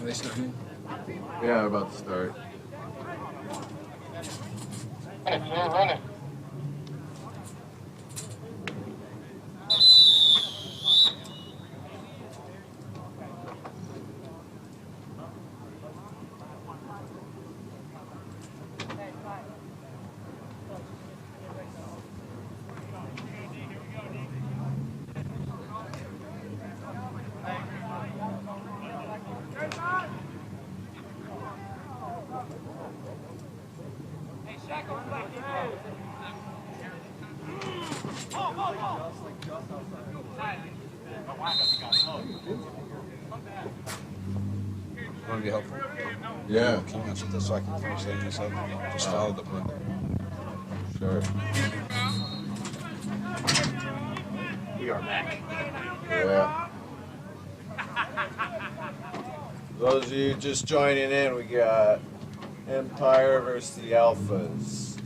Are they starting? Yeah, about to start. Running. Want to be helpful? Yeah, Can you answer this so I can finish saying myself? Just follow the play. sure. We are back. Yeah. Those of you just joining in, we got Empire versus the Alphas.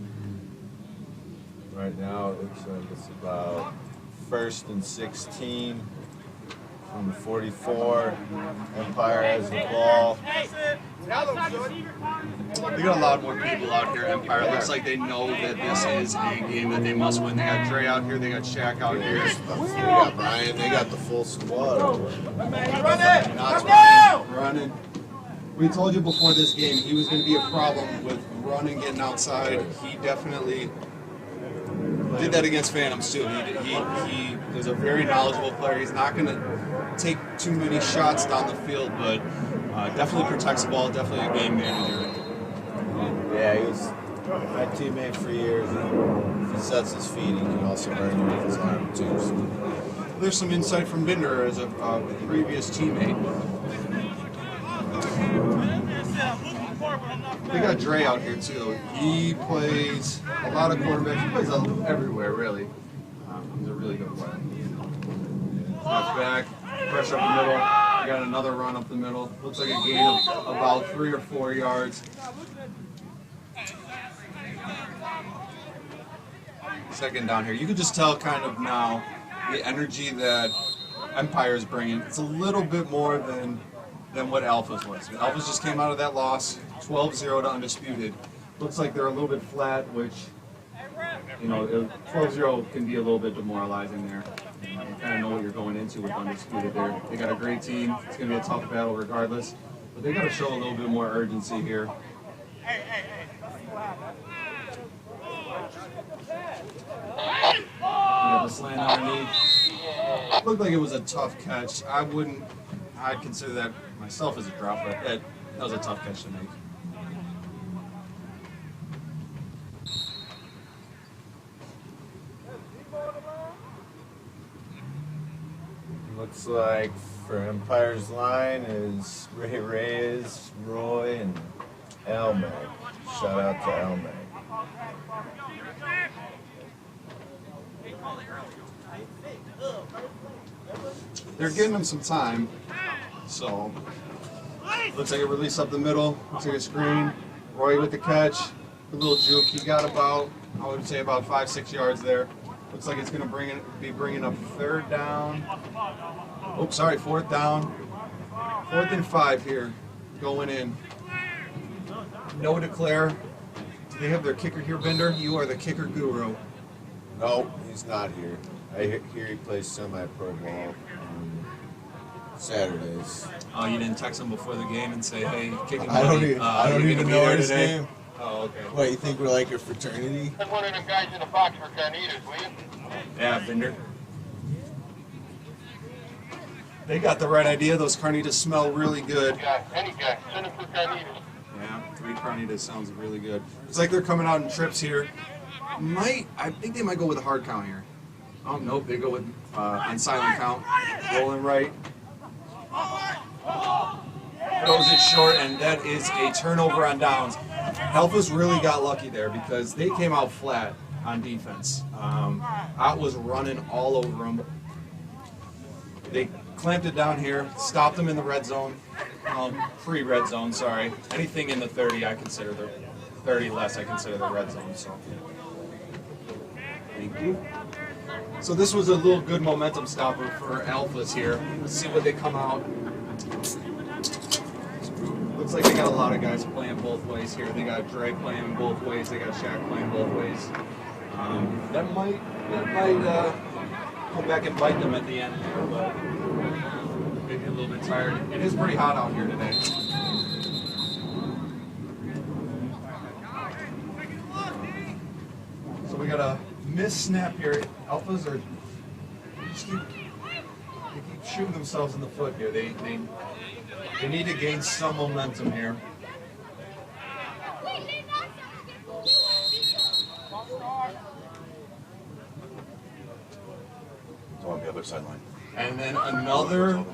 Right now, it looks like it's about 1st and 16 from the 44. Empire has the ball. They got a lot more people out here. Empire looks like they know that this is a game that they must win. They got Dre out here. They got Shaq out here. They got Brian. They got the full squad. Running. We told you before this game he was going to be a problem with running, getting outside. He definitely did that against Phantoms too. He is a very knowledgeable player. He's not going to take too many shots down the field, but definitely protects the ball. Definitely a game manager. Yeah, he's my teammate for years. And if he sets his feet, he can also burn you with his arm too. So. There's some insight from Binder as a previous teammate. They got Dre out here too. He plays a lot of quarterbacks. He plays everywhere, really. He's a really good player. Snaps back, pressure up the middle. We got another run up the middle. Looks like a gain of about 3 or 4 yards. Second down here. You can just tell kind of now the energy that Empire is bringing. It's a little bit more than what Alphas was. Alphas just came out of that loss, 12-0 to Undisputed. Looks like they're a little bit flat, which, you know, 12-0 can be a little bit demoralizing there. You kind of know what you're going into with Undisputed there. They got a great team. It's going to be a tough battle regardless. But they got to show a little bit more urgency here. The slant underneath. Looked like it was a tough catch. I'd consider that myself as a drop, but that was a tough catch to make. Looks like for Empire's line is Ray Reyes, Roy, and Elmeg. Shout out to Elmeg. They're getting him some time, so looks like a release up the middle. Looks like a screen. Roy with the catch, a little juke. He got about, I would say, about 5-6 yards there. Looks like it's going to be bringing up 3rd down. Oh, sorry, 4th down. 4th and 5 here, going in. No declare. Do they have their kicker here, Bender? You are the kicker guru. No, he's not here. I hear he plays semi-pro ball on Saturdays. Oh, you didn't text him before the game and say, "Hey, kicking I don't buddy, even you know gonna be there his today?" name. Oh, okay. What, you think we're like a fraternity? Send one of them guys in the box for carnitas, will you? Yeah, Bender. They got the right idea. Those carnitas smell really good. Any guy, send them for carnitas. Yeah, 3 carnitas sounds really good. It's like they're coming out in trips here. I think they might go with a hard count here. Oh, nope, they go with on silent count. Rolling right. Throws it short, and that is a turnover on downs. Alphas really got lucky there because they came out flat on defense. Ott was running all over them. They clamped it down here, stopped them in the red zone. Pre-red zone, sorry. Anything in the 30, I consider the 30 less, I consider the red zone. So, thank you. So this was a little good momentum stopper for Alphas here. Let's see what they come out. Looks like they got a lot of guys playing both ways here. They got Dre playing both ways. They got Shaq playing both ways. That might come back and bite them at the end there, but maybe a little bit tired. It is pretty hot out here today. So we got a missed snap here. Alphas are just keep shooting themselves in the foot here. They need to gain some momentum here. It's on the other sideline. And then another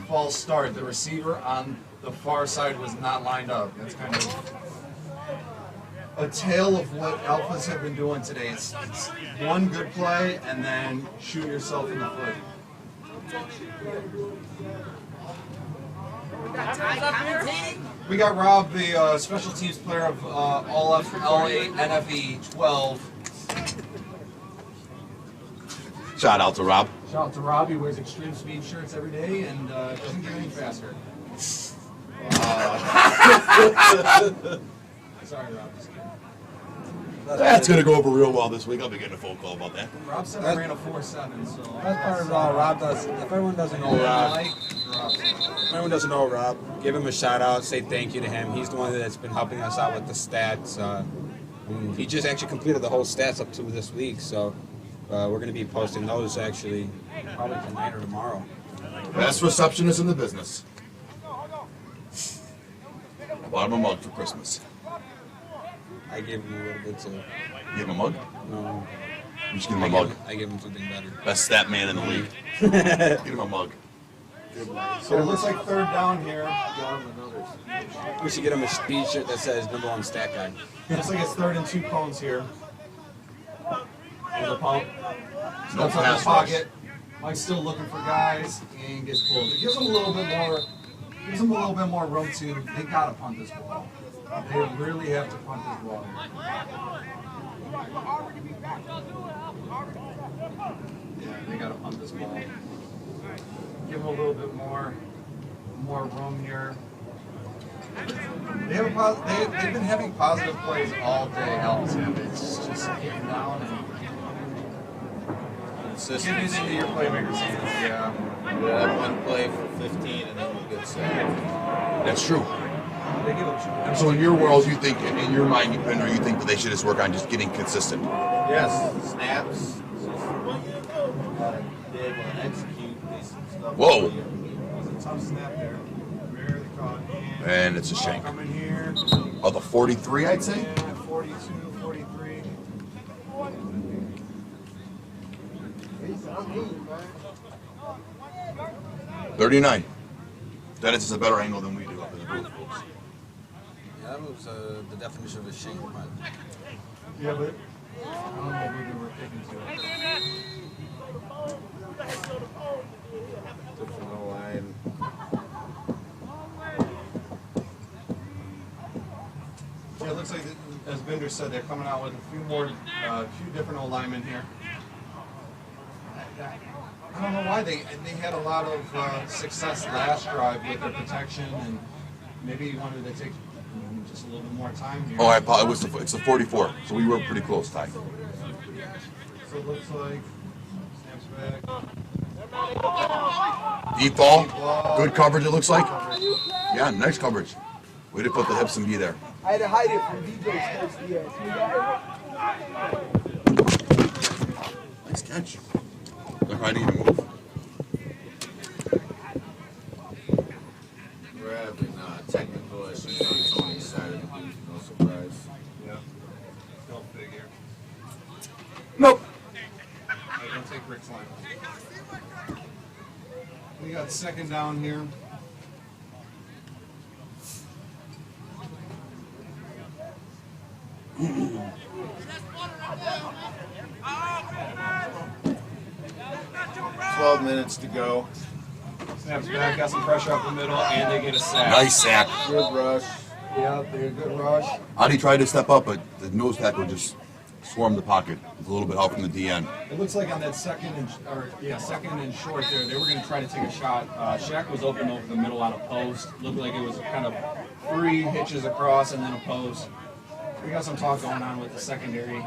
false start. The receiver on the far side was not lined up. That's kind of a tale of what Alphas have been doing today. It's one good play and then shoot yourself in the foot. We got Rob, the special teams player of All LA NFE 12. Shout out to Rob. Shout out to Rob. He wears extreme speed shirts every day and doesn't get any faster. Sorry, Rob. Just kidding. That's going to go over real well this week. I'll be getting a phone call about that. Rob said I ran a 4.7, so. That's part of all Rob does. If everyone doesn't know Rob, if everyone doesn't know Rob, give him a shout out, say thank you to him. He's the one that's been helping us out with the stats. He just actually completed the whole stats up to this week, so we're going to be posting those actually probably tonight or tomorrow. Best receptionist in the business. Bought him a mug for Christmas. I gave him a little bit to. You give him a mug? No, You just give him a mug. I gave him something better. Best stat man in the league. Get him a mug. So it looks like third down here. We should get him a speed shirt that says #1 stat guy. Looks like it's 3rd and 2 cones here. There's a pump. No Steps up in pass the rush. pocket. Mike's still looking for guys and gets pulled. It gives him a little bit more. Gives them a little bit more room to. They gotta punt this ball. They really have to punt this ball. Yeah, they gotta punt this ball. Give them a little bit more room here. They have they've been having positive plays all day. Alphas have. It's just getting down and getting it into your playmakers' hands. Yeah. That one play for 15 and then we'll get sacked. That's true. They give them So in your world, you think, in your mind, Bender, you think that they should just work on just getting consistent. Yes, snaps. Gotta dig and execute decent stuff. Whoa. It was a tough snap there. Barely caught. And it's a shank. Coming here. Oh, the 43, I'd say? Yeah, 42, 43. 39. Dennis is a better angle than we do up in the booth, folks. Yeah, that was the definition of a shame. Yeah, but I don't know who they were kicking to. Different O-line. Yeah, it looks like, as Bender said, they're coming out with a few different alignment here. I don't know why they had a lot of success last drive with their protection, and maybe he wanted to take just a little bit more time here. Oh, I apologize. It's the 44, so we were pretty close, Ty. So it looks like snaps back. Deep ball, good coverage it looks like. Yeah, nice coverage. Way to put the hips and be there. I had to hide it from DJ's first. Nice catch. Look, I didn't even move. We're having technical issues on Tony's side of the booth, no surprise. Yeah. Go figure. Nope. I'm gonna take Rick's line. We got second down here. $12 minutes to go. Snaps back, got some pressure up the middle, and they get a sack. Nice sack. Good rush. Yeah, they're a good rush. Adi tried to step up, but the nose tackle just swarmed the pocket with a little bit help from the DN. It looks like on that second and short there, they were going to try to take a shot. Shaq was open over the middle on a post. Looked like it was kind of 3 hitches across and then a post. We got some talk going on with the secondary.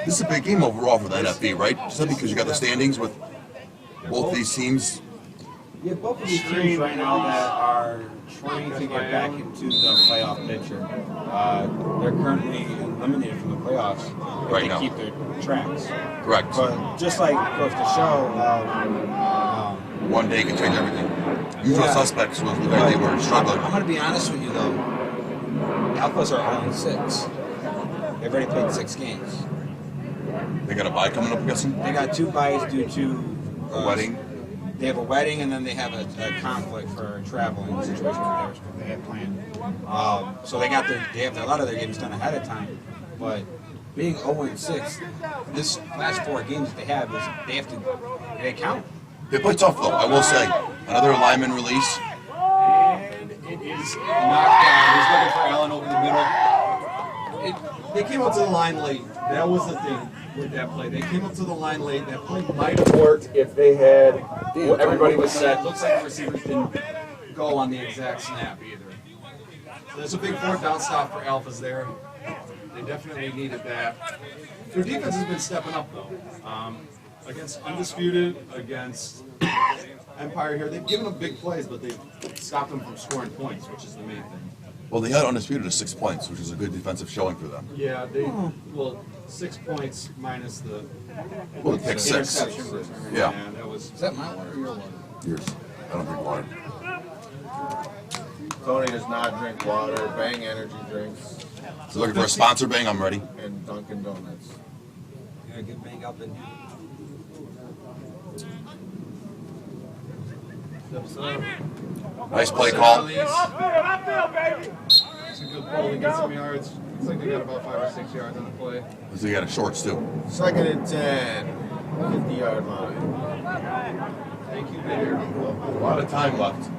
This is a big game overall for the NFB, right? Just because you got the standings with both these teams. Yeah, both of these teams right now that are trying to get back into the playoff picture. They're currently eliminated from the playoffs if Right they now. keep their tracks. Correct. But just like goes to show, One day can change everything. Usual Yeah. suspects was the way they were struggling. I'm going to be honest with you though. Alphas are 0-6. They've already played 6 games. They got a bye coming up, I'm guessing. They got 2 byes due to A wedding. They have a wedding, and then they have a conflict for a traveling situation that they had planned. So they have a lot of their games done ahead of time. But being 0-6, this last 4 games that they have they count. They play tough though, I will say. Another lineman release. And it is knocked down. He's looking for Allen over the middle. They came up to the line late. That was the thing with that play. They came up to the line late. That play might have worked if they had everybody was set. Looks like the receivers didn't go on the exact snap either. So there's a big 4th down stop for Alphas there. They definitely needed that. Their defense has been stepping up though. Against Undisputed, against Empire here, they've given them big plays, but they've stopped them from scoring points, which is the main thing. Well, they had Undisputed at 6 points, which is a good defensive showing for them. Yeah, 6 points minus the Well, the pick 6. interception return. Yeah. That was. Is that my water or your water? Yours. I don't drink water. Tony does not drink water. Bang Energy drinks So looking for a sponsor, Bang, I'm ready. and Dunkin' Donuts. You gotta get bang up and Nice play call. It's a good pull. They get some yards. Looks like they got about 5 or 6 yards on the play. They got a shorts too. 2nd and 10. 50-yard line. Thank you, Bader. A lot of time left.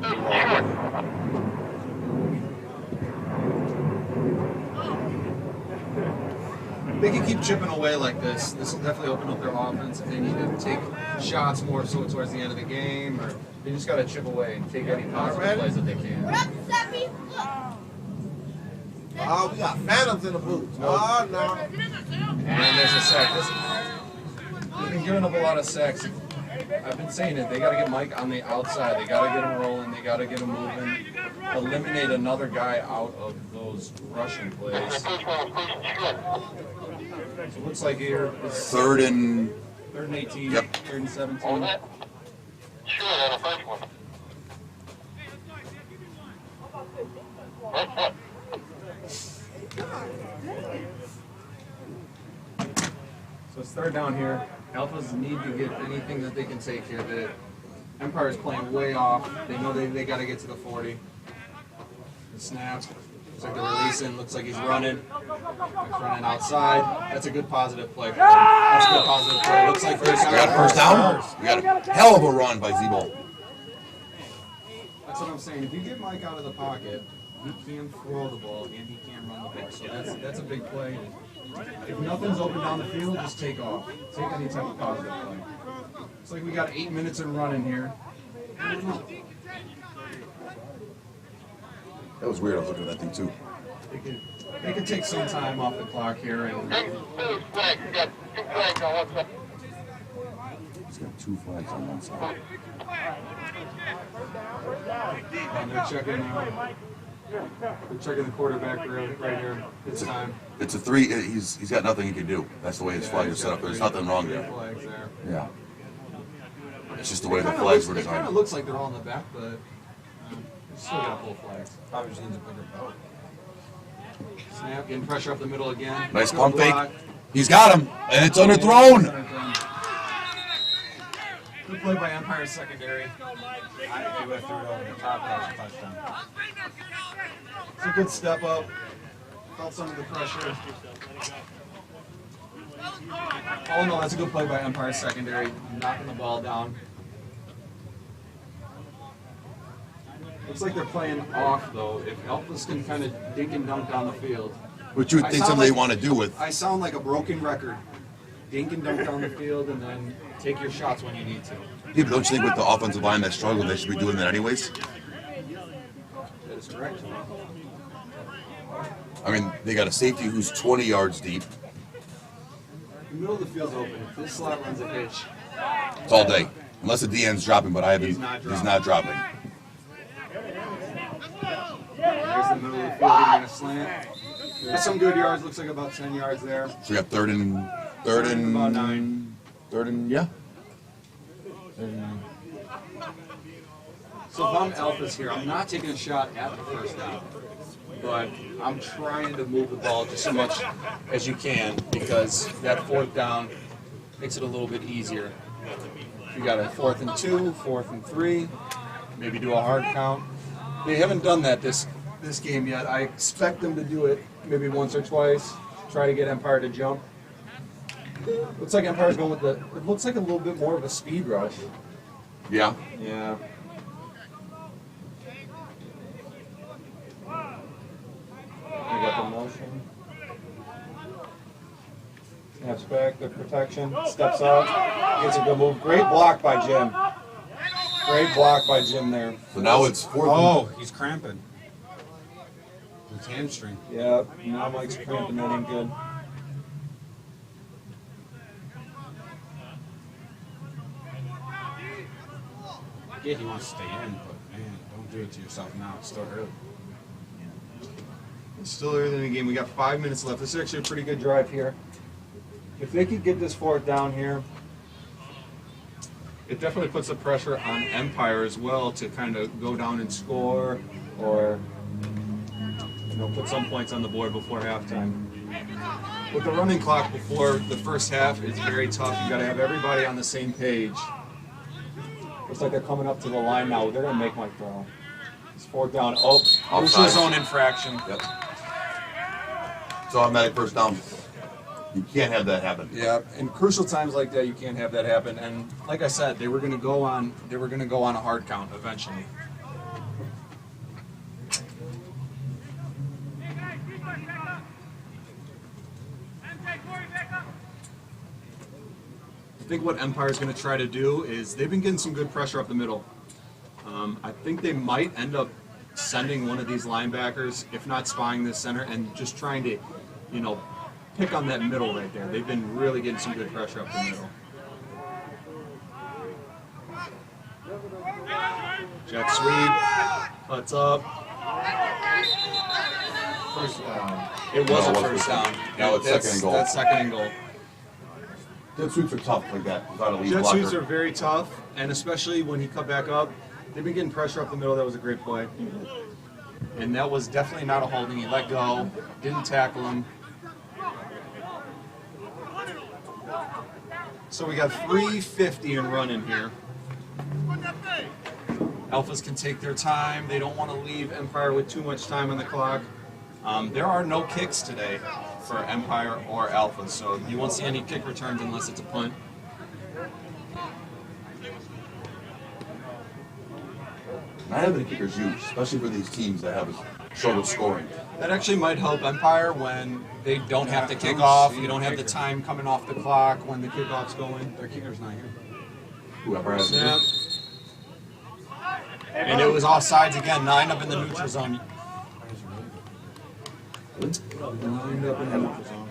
They can keep chipping away like this. This will definitely open up their offense if they need to take shots more so towards the end of the game, or they just got to chip away and take any positive plays that they can. Oh, we got phantoms in the booth. Oh, no. And there's a sack. They've been giving up a lot of sacks. I've been saying it. They got to get Mike on the outside. They got to get him rolling. They got to get him moving. Eliminate another guy out of those rushing plays. So it looks like here is 3rd and 18, Yep. 3rd and 17. Sure, on the first one. So it's 3rd down here. Alphas need to get anything that they can take here. The Empire's playing way off. They know they got to get to the 40. The snap. Looks like they're releasing. Looks like he's running. He's running outside. That's a good positive play. That's a good positive play. Looks like we got a first down. We got a hell of a run by Zebo. That's what I'm saying. If you get Mike out of the pocket, he can throw the ball and he can run the ball. So that's a big play. If nothing's open down the field, just take off. Take any type of positive play. It's like we got 8 minutes in running here. That was weird. I was looking at that thing too. They could take some time off the clock here and Two flags. We got 2 flags on one side. He's got 2 flags on one side. And they're checking the quarterback right here. It's time. It's a 3. He's got nothing he can do. That's the way his flag is set up. There's nothing wrong there. Flags there. Yeah. It's just the way the flags were It kind of designed. looks like they're all in the back, but still got full flags. Probably just needs a bigger boat. Snap, getting pressure up the middle again. Nice Good pump fake. block. He's got him, and it's underthrown. Good play by Empire secondary. I think they would have threw it over the top. That was a touchdown. It's a good step up. Felt some of the pressure. Oh no, that's a good play by Empire secondary. Knocking the ball down. Looks like they're playing off though. If Elvis can kind of dink and dunk down the field. Which you would think something they want to do with. I sound like a broken record. Dink and dunk down the field and then take your shots when you need to. Yeah, but don't you think with the offensive line that struggled, they should be doing that anyways? That is correct. I mean, they got a safety who's 20 yards deep. The middle of the field's open. If this slot runs a pitch, It's all day. Unless the DN's dropping, but he's not dropping. there's the middle of the field, getting a slant. There's some good yards. Looks like about 10 yards there. So we got third and About 9. yeah. So if I'm Elvis here, I'm not taking a shot at the first down, but I'm trying to move the ball just as much as you can because that 4th down makes it a little bit easier. If you got a 4th and 2, 4th and 3, maybe do a hard count. They haven't done that this game yet. I expect them to do it maybe once or twice. Try to get Empire to jump. Looks like Empire's going with it looks like a little bit more of a speed rush. Yeah. Yeah. I got the motion. Snaps back, the protection, steps out, gets a good move. Great block by Jim. Great block by Jim there. So now it's 4th. Oh, he's cramping. His hamstring. Yeah, now Mike's cramping, that ain't good. Yeah, he wants to stay in, but man, don't do it to yourself now. It's still early. It's still early in the game. We got 5 minutes left. This is actually a pretty good drive here. If they could get this 4th down here, it definitely puts the pressure on Empire as well to kind of go down and score or put some points on the board before halftime. With the running clock before the first half, it's very tough. You got to have everybody on the same page. Looks like they're coming up to the line now. They're going to make my throw. It's 4th down. Oh, crucial zone infraction. Yep. It's automatic first down. You can't have that happen. Yeah, in crucial times like that, you can't have that happen. And like I said, they were going to go on a hard count eventually. I think what Empire's going to try to do is they've been getting some good pressure up the middle. I think they might end up sending one of these linebackers, if not spying this center, and just trying to, pick on that middle right there. They've been really getting some good pressure up the middle. Jet sweep, cuts up. First down. It No, wasn't it wasn't first down. No, it's second and goal. That's second and goal. Jet sweeps are tough like that without a lead Jet blocker. sweeps are very tough, and especially when he cut back up, they've been getting pressure up the middle. That was a great play. And that was definitely not a holding. He let go, didn't tackle him. So we got 3:50 and running here. Alphas can take their time. They don't want to leave Empire with too much time on the clock. There are no kicks today for Empire or Alphas, so you won't see any kick returns unless it's a punt. Not having a kicker is huge, especially for these teams that have a trouble scoring. That actually might help Empire when they don't have to kick off. You don't have the time coming off the clock when the kickoff's going. Their kicker's not here. Whoever has it. Snap. And it was offsides again, 9 up in the neutral zone. 9 up in the neutral zone.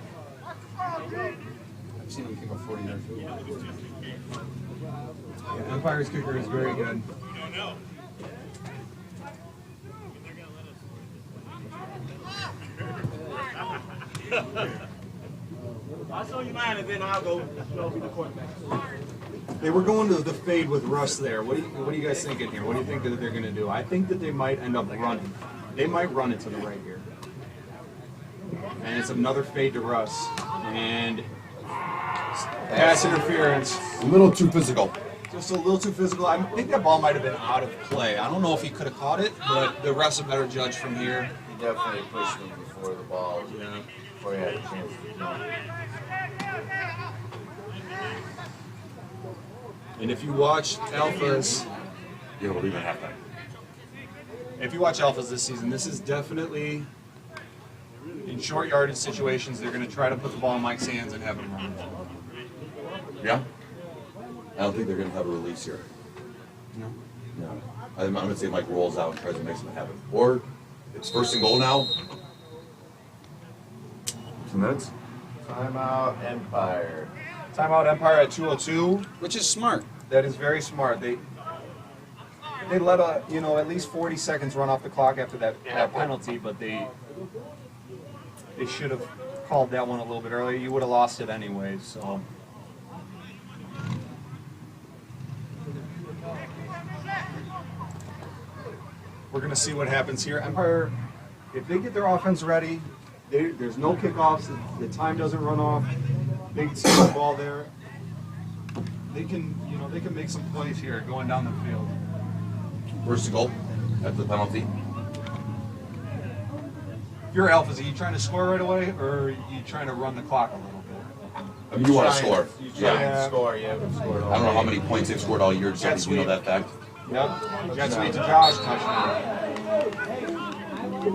seen him kick a 40-yard field goal. Yeah, Empire's kicker is very good. I'll show you mine and then I'll go be the quarterback. They were going to the fade with Russ there. What are you guys thinking here? What do you think that they're going to do? I think that they might end up running. They might run it to the right here. And it's another fade to Russ. And pass interference. A little too physical. Just a little too physical. I think that ball might have been out of play. I don't know if he could have caught it, but the ref's a better judge from here. He definitely pushed him before the ball. Yeah. Before he had a chance to jump. And if you watch Alphas, You don't believe in halftime. if you watch Alphas this season, this is definitely in short yardage situations. They're going to try to put the ball in Mike's hands and have him run. Yeah? I don't think they're going to have a release here. No. No. I'm going to say Mike rolls out and tries to make something happen. Or it's first and goal now. 2 minutes. Timeout, Empire. Timeout Empire at 2:02. Which is smart. That is very smart. They let at least 40 seconds run off the clock after that penalty, but they should have called that one a little bit earlier. You would have lost it anyway. So. We're going to see what happens here. Empire, if they get their offense ready, there's no kickoffs, the time doesn't run off, they can see the ball there. They can make some plays here going down the field. First and goal. That's the penalty. If you're Alphas, are you trying to score right away, or are you trying to run the clock a little bit? I mean, you want to score. You try Yeah. and score. You haven't scored all I don't know how day. many points they've scored all year. Just Jet you know sweep. that fact. Yep. Jet sweep to Josh, touchdown.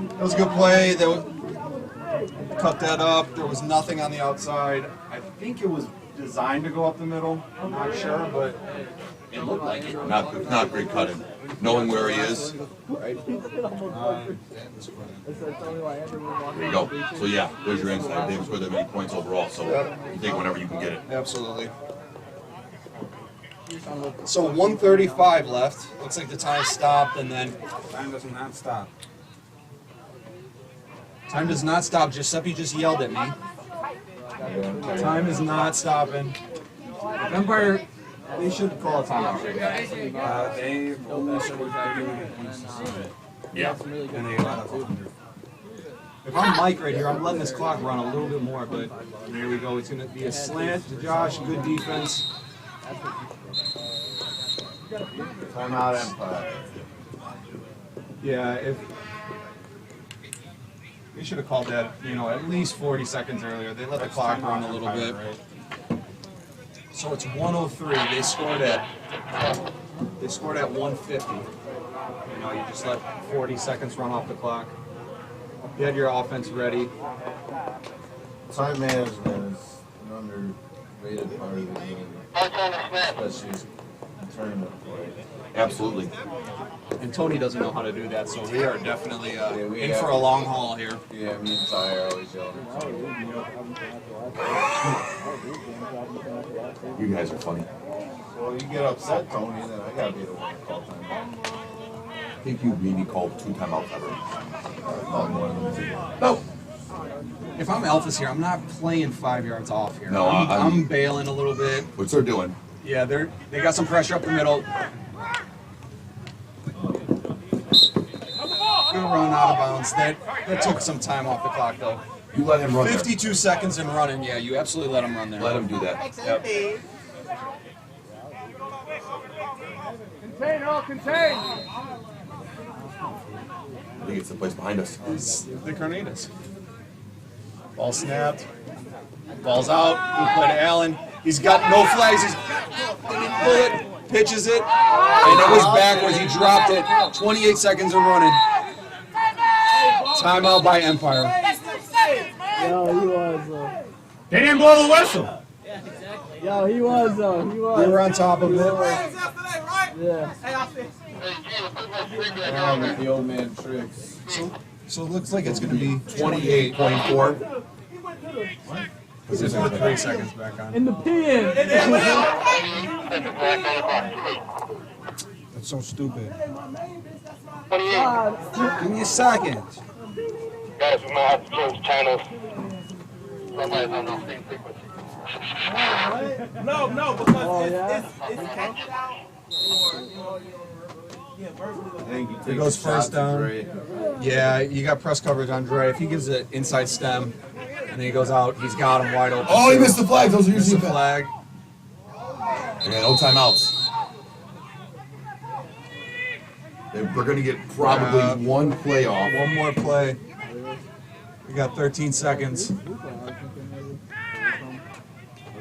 That was a good play. Cut that up. There was nothing on the outside. I think it was designed to go up the middle. I'm not sure, but it looked like it. Not great cutting. Knowing where he is. There you go. So yeah, there's your insight. They haven't scored that many points overall, so you take whenever you can get it. Absolutely. So 1:35 left. Looks like the time stopped, and then Time does not stop. time does not stop. Giuseppe just yelled at me. Time is not stopping. Empire, they should call a timeout. They only said we're doing points to see it. Yeah. And they let us 100. If I'm Mike right here, I'm letting this clock run a little bit more, but there we go. It's going to be a slant to Josh. Good defense. Timeout, Empire. Yeah, if they should have called that, at least 40 seconds earlier. They let the clock run a little bit. So it's 103. They scored at 150. You just let 40 seconds run off the clock. You had your offense ready. Time management is an underrated part of the game, Mark on the snap. especially tournament play. Absolutely. And Tony doesn't know how to do that, so we are definitely we in have- for a long haul here. Yeah, me and Ty are always yelling. You guys are funny. Well, you get upset, Tony, then I gotta be the one to call timeout. I think you maybe called 2 timeouts ever. Call more than two. No. If I'm Alphas here, I'm not playing 5 yards off here. No, I'm bailing a little bit. What's they're doing? Yeah, they got some pressure up the middle. Good run out of bounds. That took some time off the clock though. You let him run there. 52 seconds and running. Yeah, you absolutely let him run there. Let him do that. Yep. Contain, all contain! I think it's the place behind us. It's the Carnitas. Ball snapped. Ball's out. We play to Allen. He's got no flags. He didn't pull it. Pitches it. And it was backwards. He dropped it. 28 seconds of running. Timeout by Empire. Yo, he was, They didn't blow the whistle! yo, he was, he was. They were on top of it. Yeah. Hey, G, put my drink back Down on with there. the old man tricks. So it looks like it's going to be 28.4. Just put 3 seconds back on. In the PN. That's so stupid. 28. Give me a second. Guys, we might have to change channels. Somebody's on the same frequency. No, because Oh, it's yeah? catch it out or, yeah, versus I think you It take goes a first shot to down. Dre. Yeah, you got press coverage on Dre. If he gives it inside stem and then he goes out, he's got him wide open. Oh, he missed the flag. Those are Missed usually the a flag. flag. Yeah, no timeouts. We're going to get probably one play off. One more play. We got 13 seconds. We'll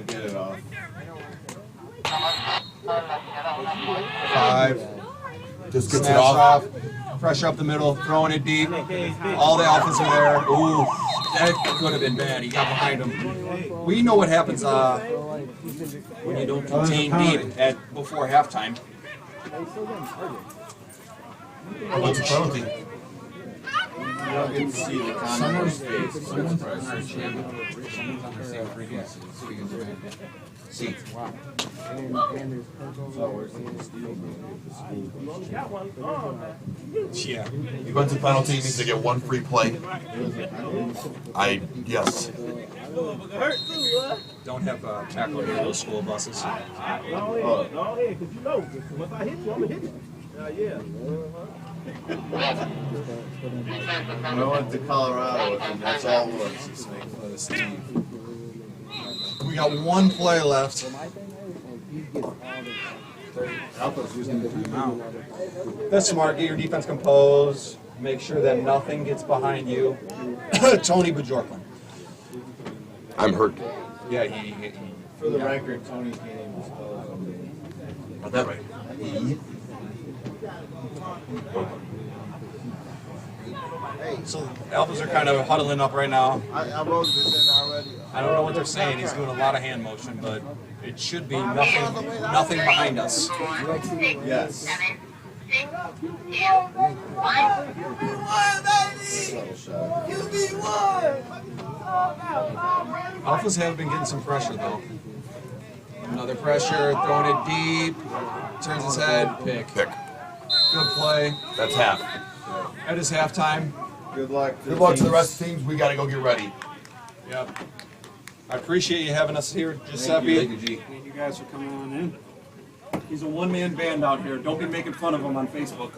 get it off. 5. Just gets it Snaps off. off. Pressure up the middle, throwing it deep. All the offense are there. Ooh, that could have been bad. He got behind him. We know what happens when you don't contain deep before halftime. What's the penalty? You don't get to see the contact face. Someone's on our same frequency. See. Yeah. Defensive penalty needs to get one free play. Yes. Don't have tackle near those school buses. Go ahead, because you know, if I hit you, I'm going to hit you. Yeah. I went to Colorado with him. That's all it was. Just make fun of Steve. We got one play left. That's smart. Get your defense composed. Make sure that nothing gets behind you. Tony Bajorklin. I'm hurt. Yeah, he For the record, Tony can't even spell his own name. Got that right. So Alphas are kind of huddling up right now. I wrote this in already. I don't know what they're saying. He's doing a lot of hand motion, but it should be nothing behind us. Yes. 7, 6, 2, 1. Alphas have been getting some pressure though. Another pressure, throwing it deep. Turns his head, pick. Pick. Good play. That's half. At his halftime. Good luck. Good luck to the rest of the teams. We got to go get ready. Yep. I appreciate you having us here, Giuseppe. Thank you, G. Thank you guys for coming on in. He's a one-man band out here. Don't be making fun of him on Facebook.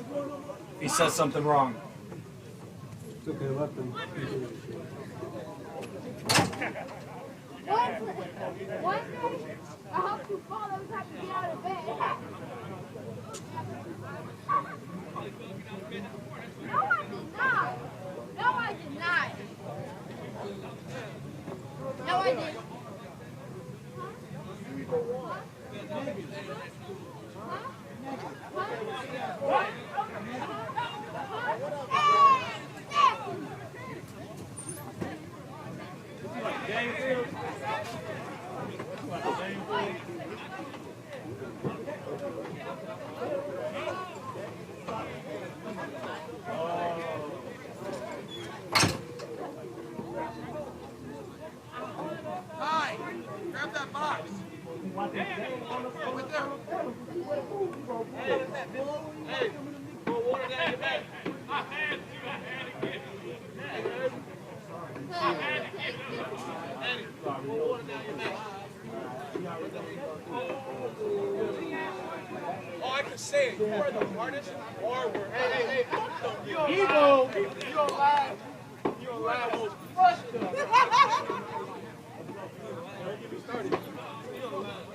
If he says something wrong. It's okay, let them. One day, I hope you fall every time you get out of bed. No, I did not. No, I did not. No, I didn't. Hi, grab that box. Over there. Hey, pour water down your back. I had to get it. Annie, pour water down your back. Oh, I can say it. You are the hardest R-word. Hey. You don't lie. You don't lie most frustrated. Don't get me started. You don't lie.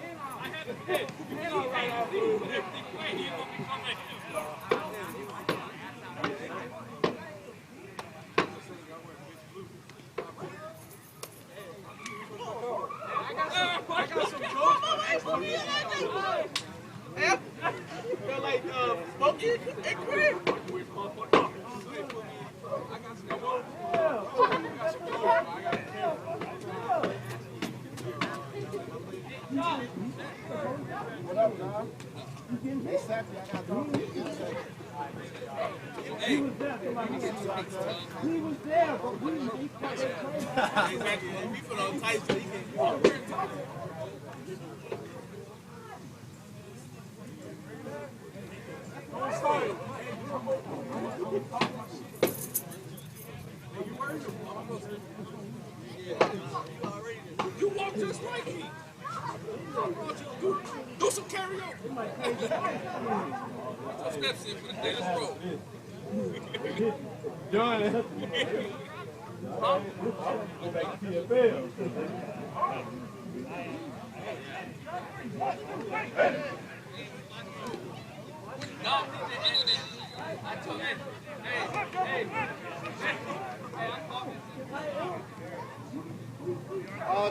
I had to hit. You can't right off the way. He will become a I got some jokes. Feel like Smokey and Quinn. I got some jokes. You walk just like me. Do some karaoke. Steps in for the day. Let's roll. Doing it.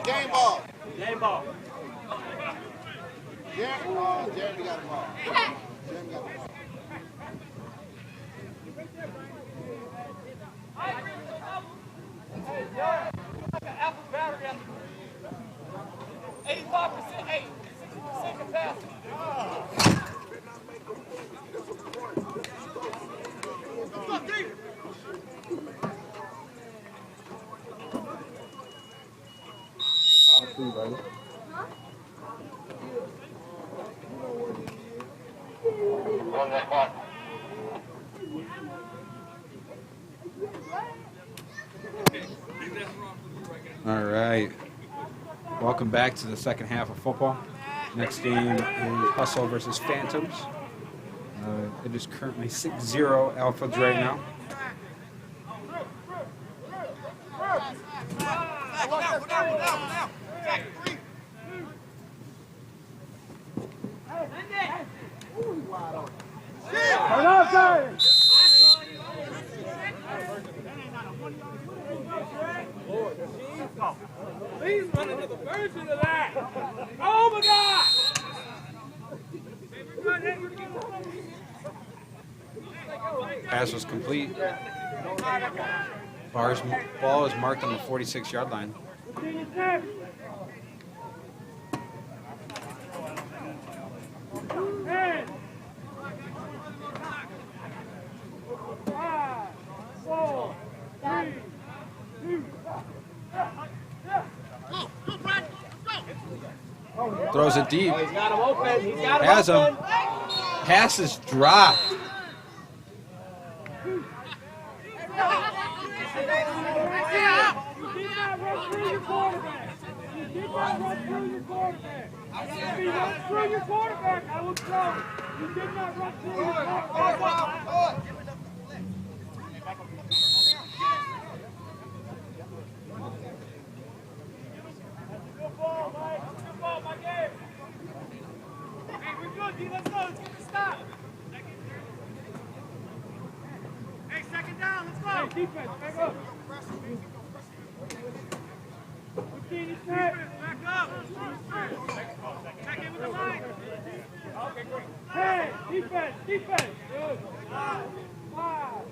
Game ball. Game ball. Jeremy got the ball. Jeremy got the ball. Apple battery up. 85%, 60% capacity. On that clock. All right. Welcome back to the second half of football. Next game is Hustle versus Phantoms. It is currently 6-0 Alpha's right now. Please run another version of that. Oh my God! Pass was complete. Ball is marked on the 46-yard line. Throws it deep. He's got him open. He's got him Has him. open. Pass is dropped. I will throw. You did not run through your quarterback. Good ball, my game. Hey, we're good, D. Let's go. Let's get the stop. Hey, second down. Let's go. Hey, defense, back up. 15 is set. Back up. Back in with the line. Hey, defense, defense. Good. 5,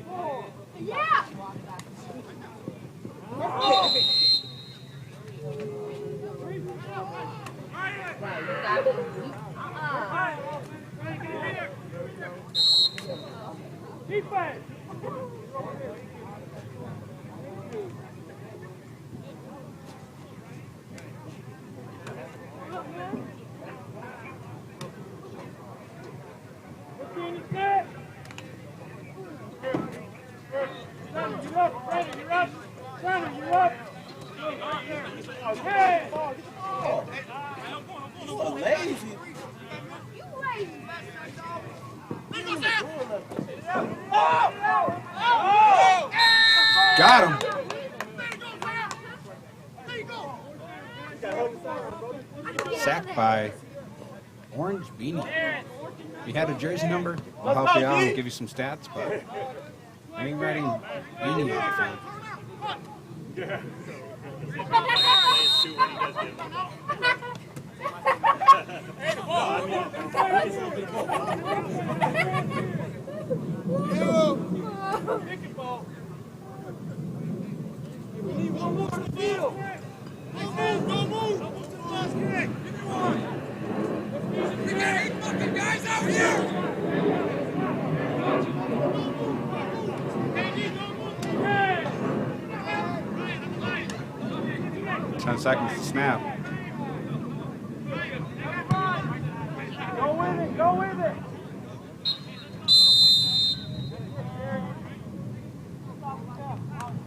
4. Yeah! Defense. Hey! So lazy. You lazy. Got him. Sacked by Orange Beanie. If you had a jersey number, I'll help you out and give you some stats, but I ain't writing Beanie on the We need one more to the field. Don't move. Don't move to the last kick. seconds to snap. Go with it, go with it.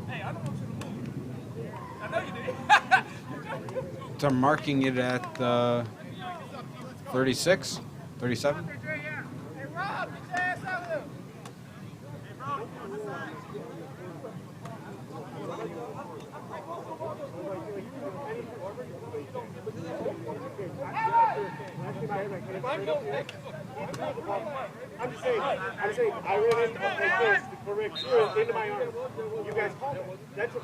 Hey, I don't want you to move. I know you did. So I'm marking it at 36, 37. Hey, Rob, get your ass out of there. I'm just saying, I ran into like this, correct, into my arm. You guys called it. That's a,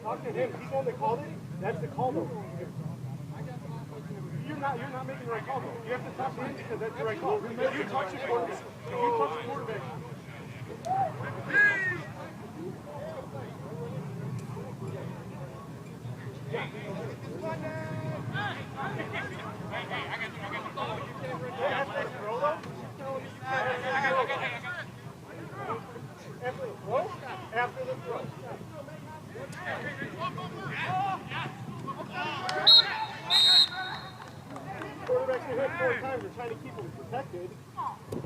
talk to him. He's the one that called it. That's the call though. You're not making the right call though. You have to talk to him because that's the right call. If you touch the quarterback, after the throw. Quarterbacks get hit 4 times. We're trying to keep him protected.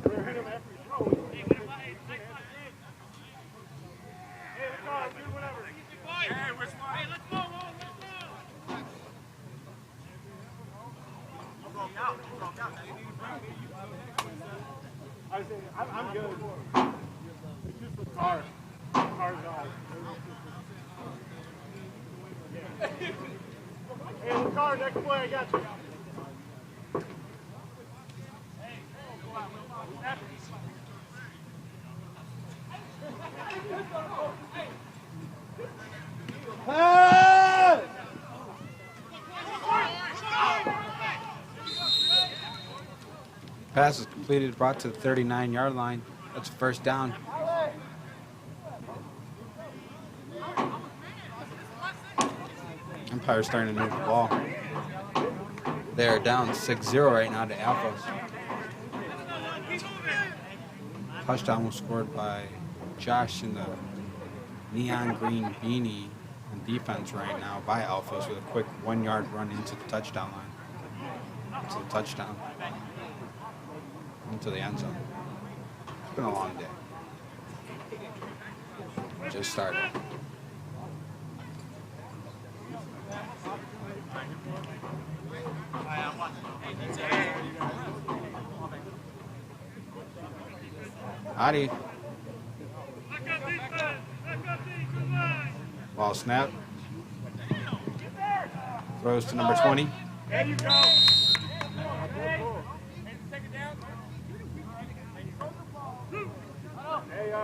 We're hitting him after he's throwing. Hey, let's go. I'm doing whatever. Hey, we're smart. Hey, let's go. I was saying, I'm good. It's just the car. The car's off. Hey, the car, next play, I got you. Pass is completed, brought to the 39-yard line. That's a first down. Empire's starting to move the ball. They're down 6-0 right now to Alphas. Touchdown was scored by Josh in the neon green beanie on defense right now by Alphas with a quick 1-yard run into the touchdown line. To the touchdown. Into the end zone. It's been a long day. Just started. Howdy. Ball snap. Throws to number 20. There you go. Hey,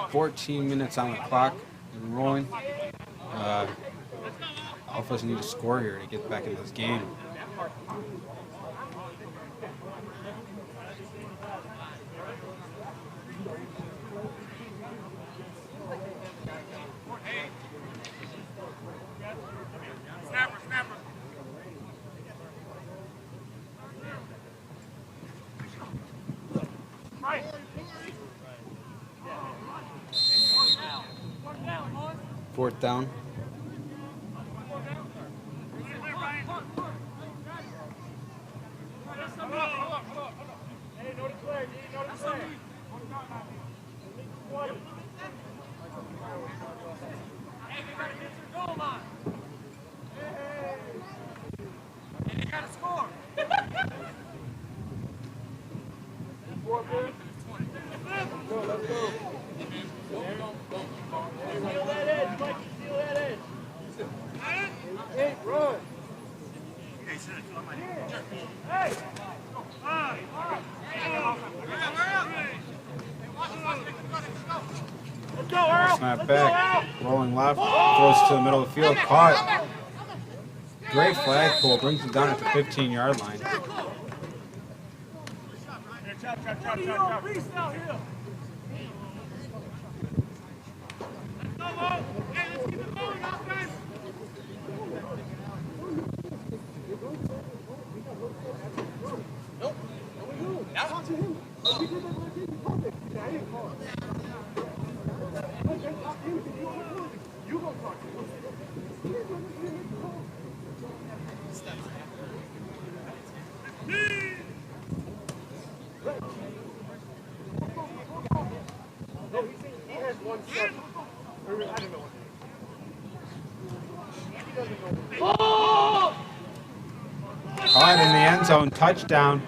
14 minutes on the clock and rolling. Alphas need to score here to get back into this game. snapper. 4th down. Snap back, rolling left, throws to the middle of the field, caught. Great flagpole, brings him down at the 15-yard line. Caught in the end zone, touchdown.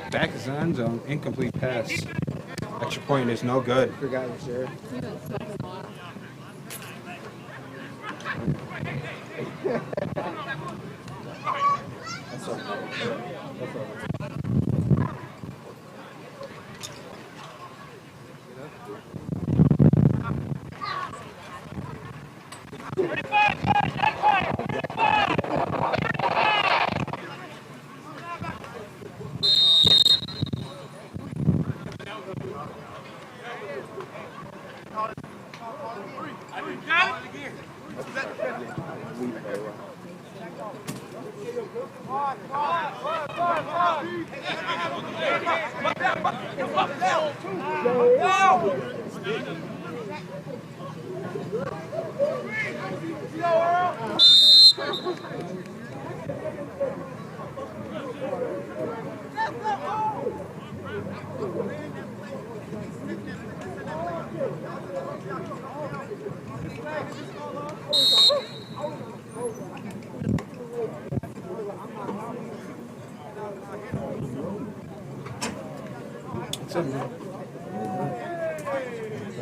Back is the end zone, incomplete pass. Extra point is no good. Forgot to share.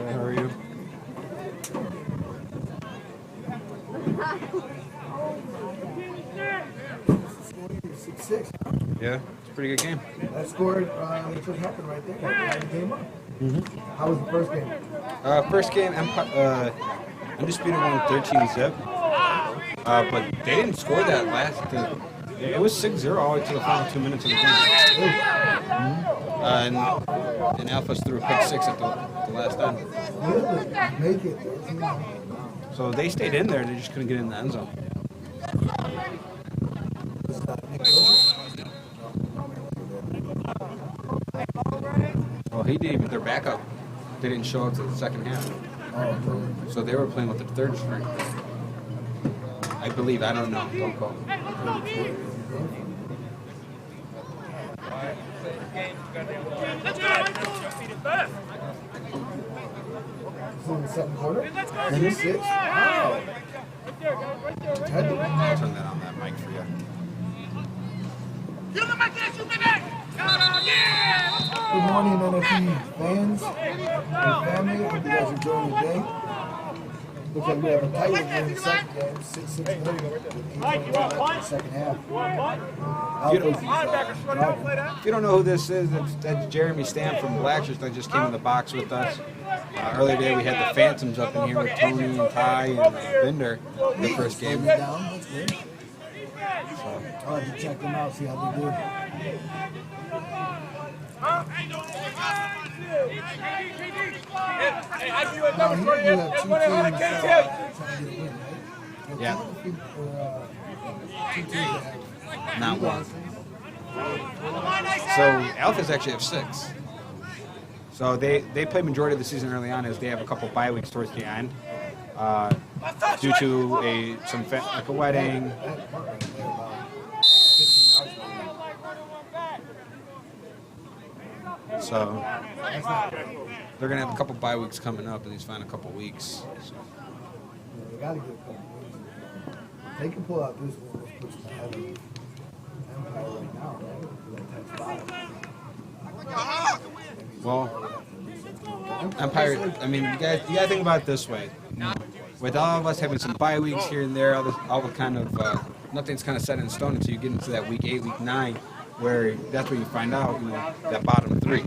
How are you? Six. Yeah, it's a pretty good game. That scored, that's what happened right there. That game up. How was the first game? First game, Undisputed won 13-zip. But they didn't score that last. It was 6-0 all the way to the final 2 minutes of the game. And Alphas threw a pick six at the last end. Make it. So they stayed in there, they just couldn't get in the end zone. Well, he didn't even, their backup, they didn't show up to the second half. So they were playing with the third string. I believe, I don't know, don't call. In the second quarter? And it's 6? Wow. I'll turn that on that mic for you. Good morning, NFC fans and family. Hope you guys are enjoying the day. Because we have a tight game in the second game, 6-6. Mike, you want one? Second half. You want one? If you don't know who this is, that's Jeremy Stamp from Blackshire that just came in the box with us. Earlier today we had the Phantoms up in here with Tony and Ty and Binder the first game. Down, that's good. So, I'll have to check them out, see how they do. Yeah. Not one. So Alphas actually have 6. So they play majority of the season early on as they have a couple bye weeks towards the end. Due to like a wedding. So they're gonna have a couple bye weeks coming up in these final couple weeks. So. They gotta get a couple wins. They can pull out this one, which puts them ahead of Empire right now, right? Like 10 spots. Well, Empire. I mean, you gotta think about it this way. With all of us having some bye weeks here and there, all the kind of nothing's kind of set in stone until you get into that week 8, week 9, where that's where you find out, that bottom 3,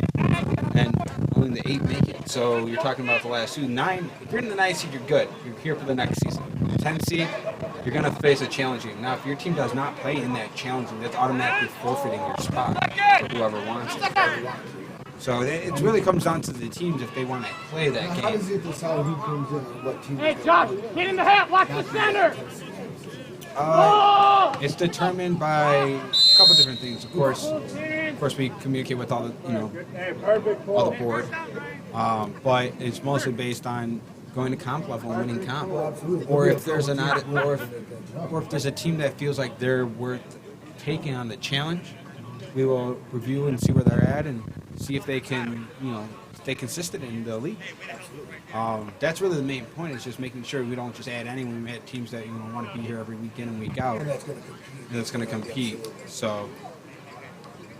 and only the 8 make it. So you're talking about the last 2. 9. If you're in the 9th seed, you're good. You're here for the next season. 10th seed, you're gonna face a challenging. Now, if your team does not play in that challenging, that's automatically forfeiting your spot for whoever wants it. So it really comes down to the teams if they want to play that game. How does it decide who comes in and what team? Hey, Josh, get in the hat, watch the center! It's determined by a couple different things. Of course, we communicate with all the, all the board, but it's mostly based on going to comp level and winning comp, or if there's or if there's a team that feels like they're worth taking on the challenge, we will review and see where they're at and see if they can, stay consistent in the league. That's really the main point. Is just making sure we don't just add anyone. We add teams that want to be here every week in and week out. That's going to compete. So,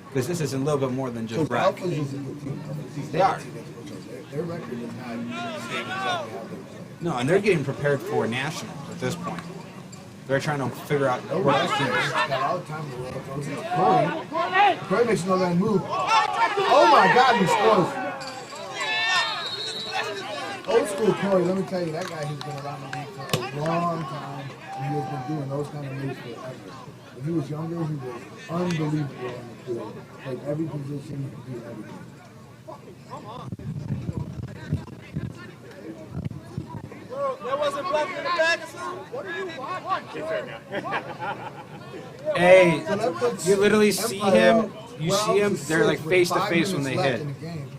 because this is a little bit more than just rec. They are. Their record is not exactly how No, and they're getting prepared for nationals at this point. They're trying to figure out what the team is. Corey makes another move. Oh my God, he scores. Old school Corey, let me tell you, that guy has been around the league for a long time, and he has been doing those kind of moves forever. When he was younger, he was unbelievable on the field. Played every position, he could do everything. There wasn't black in the back. What are you watching? Hey, you literally see him. You see him. They're like face to face when they hit.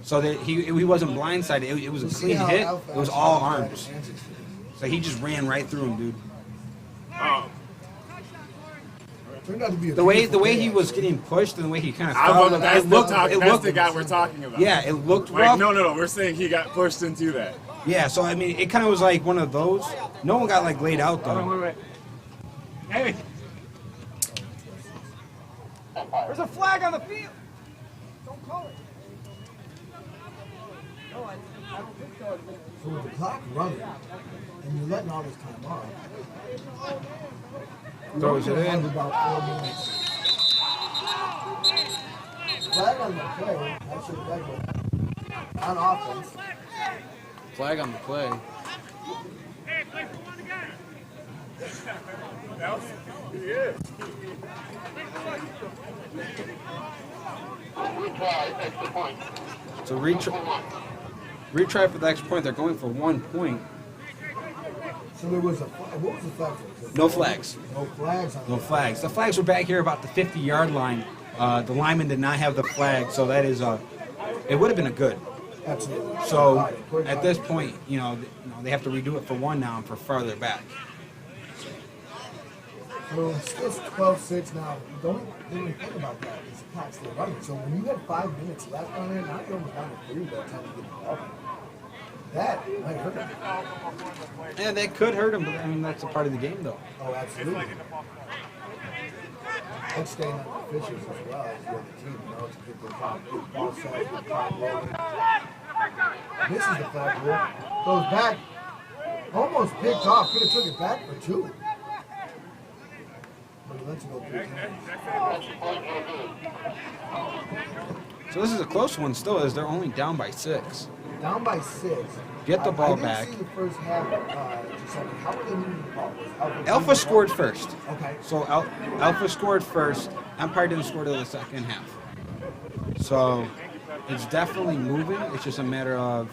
So that he wasn't blindsided. It was a clean hit. It was all arms. So he just ran right through him, dude. The way he was getting pushed and the way he kind of fell. That's the guy we're talking about. Yeah, it looked rough. No. We're saying he got pushed into that. Yeah, so I mean, it kind of was like one of those. No one got like laid out though. Wait. Hey, There's a flag on the field! Don't call it. No, I don't think so. So with the clock running, and you're letting all this time off, Throws it in. About 4 minutes. Flag on the play, that's your flag on offense. Flag on the play. So retry for the extra point. They're going for 1 point. So there was what was the flag for? No flags. No flags. No flags. The flags were back here about the 50-yard line. The lineman did not have the flag, so that is it would have been a good. Absolutely. So at this point, they have to redo it for 1 now and for farther back. So it's still 12-6 now. Don't even think about that. It's the clock's still running. So when you have 5 minutes left on it, not going down to 3 by the time you get the ball, that might hurt him. Yeah, that could hurt him, but I mean that's a part of the game, though. Oh, absolutely. And staying on the Fishers as well as the other team, to get the ball set, get the time rolling. This is the flag rule. Goes back. Almost picked off. Could have took it back for 2. But he lets it go 3 times. So this is a close one still, as they're only down by 6. Down by 6. Get the ball I back. didn't see the first half. Giuseppe. How were they moving the ball? Alpha scored first. Okay. So Alpha scored first. Empire didn't score till the second half. So it's definitely moving. It's just a matter of